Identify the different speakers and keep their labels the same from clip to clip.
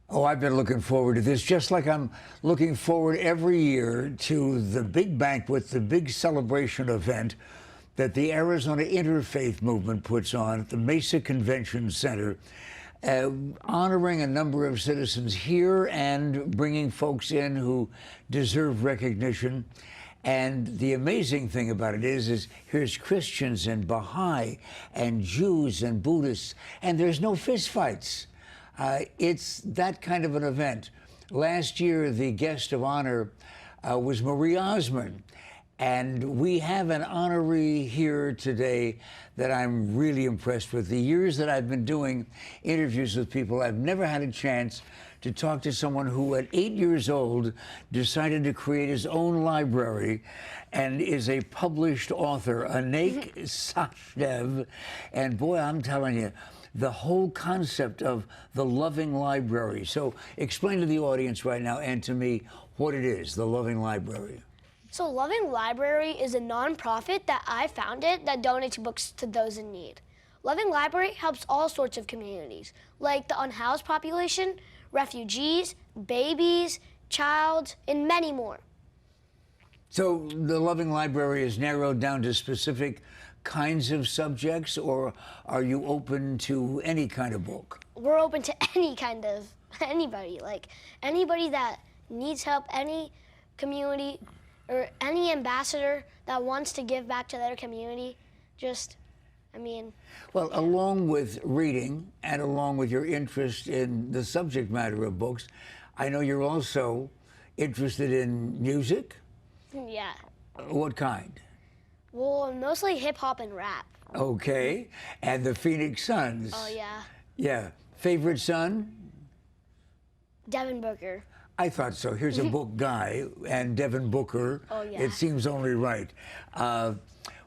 Speaker 1: Oh, I've been looking forward to this, just like I'm looking forward every year to the big banquet, the big celebration event that the Arizona Interfaith Movement puts on at the Mesa Convention Center, honoring a number of citizens here and bringing folks in who deserve recognition. And the amazing thing about it is here's Christians and Baha'i and Jews and Buddhists, and there's no fistfights. It's that kind of an event. Last year, the guest of honor was Marie Osmond, and we have an honoree here today that I'm really impressed with. The years that I've been doing interviews with people, I've never had a chance to talk to someone who at 8 years old decided to create his own library and is a published author, Anaik Sachdev. And boy, I'm telling you, the whole concept of the Loving Library. So explain to the audience right now and to me what it is, the Loving Library.
Speaker 2: So Loving Library is a nonprofit that I founded that donates books to those in need. Loving Library helps all sorts of communities, like the unhoused population, refugees, babies, child, and many more.
Speaker 1: So the Loving Library is narrowed down to specific kinds of subjects, or are you open to any kind of book?
Speaker 2: We're open to any kind of, anybody, like anybody that needs help, any community, or any ambassador that wants to give back to their community.
Speaker 1: Well, along with reading and along with your interest in the subject matter of books, I know you're also interested in music?
Speaker 2: Yeah.
Speaker 1: What kind?
Speaker 2: Well, mostly hip hop and rap.
Speaker 1: Okay. And the Phoenix Suns?
Speaker 2: Oh, yeah.
Speaker 1: Yeah. Favorite son?
Speaker 2: Devin Booker.
Speaker 1: I thought so. Here's a book guy, and Devin Booker.
Speaker 2: Oh, yeah.
Speaker 1: It seems only right.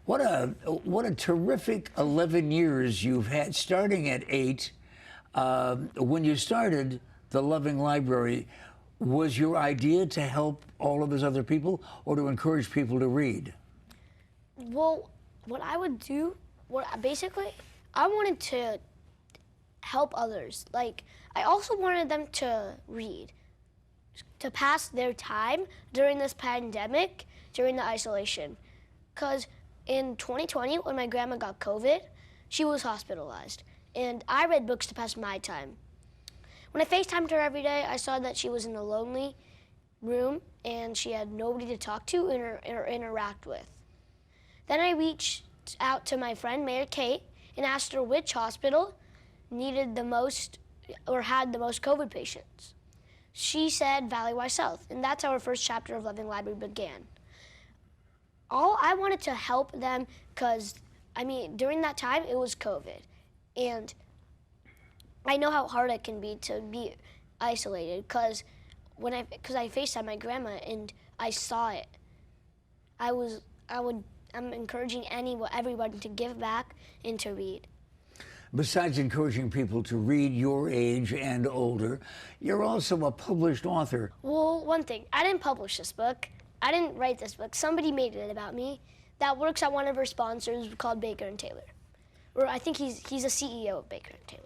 Speaker 1: What a terrific 11 years you've had, starting at 8. When you started the Loving Library, was your idea to help all of those other people or to encourage people to read?
Speaker 2: Well, what I would do, basically, I wanted to help others. Like, I also wanted them to read, to pass their time during this pandemic, during the isolation. Because in 2020, when my grandma got COVID, she was hospitalized, and I read books to pass my time. When I FaceTimed her every day, I saw that she was in a lonely room, and she had nobody to talk to or interact with. Then I reached out to my friend, Mayor Kate, and asked her which hospital needed the most or had the most COVID patients. She said Valley-Wise South, and that's how our first chapter of Loving Library began. I wanted to help them because, during that time, it was COVID. And I know how hard it can be to be isolated because I FaceTimed my grandma and I saw it. I'm encouraging everybody to give back and to read.
Speaker 1: Besides encouraging people to read your age and older, you're also a published author.
Speaker 2: Well, one thing, I didn't publish this book. I didn't write this book. Somebody made it about me that works at one of our sponsors called Baker & Taylor. Or I think he's a CEO of Baker & Taylor.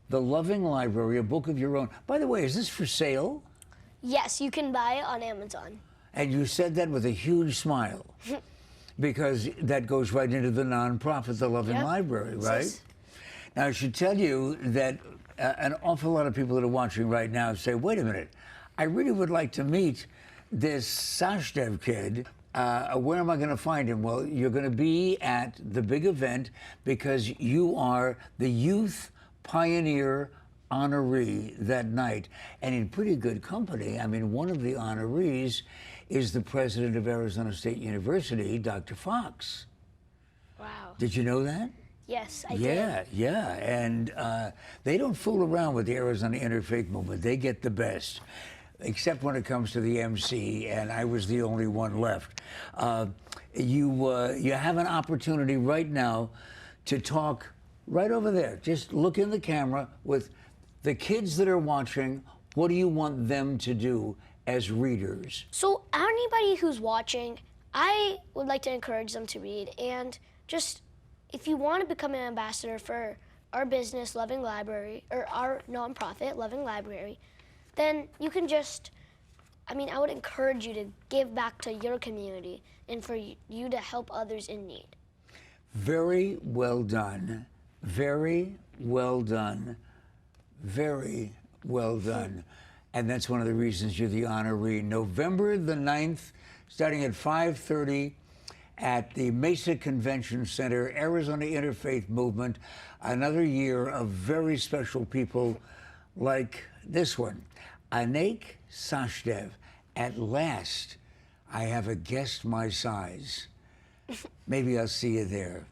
Speaker 1: The Loving Library, a book of your own. By the way, is this for sale?
Speaker 2: Yes, you can buy it on Amazon.
Speaker 1: And you said that with a huge smile. Because that goes right into the nonprofit, the Loving Library, right?
Speaker 2: Yes.
Speaker 1: Now, I should tell you that an awful lot of people that are watching right now say, wait a minute, I really would like to meet this Sachdev kid. Where am I going to find him? Well, you're going to be at the big event because you are the Youth Pioneer Honoree that night. And in pretty good company. One of the honorees is the president of Arizona State University, Dr. Fox.
Speaker 2: Wow.
Speaker 1: Did you know that?
Speaker 2: Yes, I did.
Speaker 1: Yeah. And they don't fool around with the Arizona Interfaith Movement. They get the best, except when it comes to the MC, and I was the only one left. You have an opportunity right now to talk right over there. Just look in the camera with the kids that are watching. What do you want them to do as readers?
Speaker 2: So anybody who's watching, I would like to encourage them to read, and just if you want to become an ambassador for our business, Loving Library, or our nonprofit, Loving Library, then you can just, I would encourage you to give back to your community and for you to help others in need.
Speaker 1: Very well done. Very well done. Very well done. And that's one of the reasons you're the honoree. November the 9th, starting at 5:30 at the Mesa Convention Center, Arizona Interfaith Movement. Another year of very special people like this one. Anaik Sachdev. At last, I have a guest my size. Maybe I'll see you there.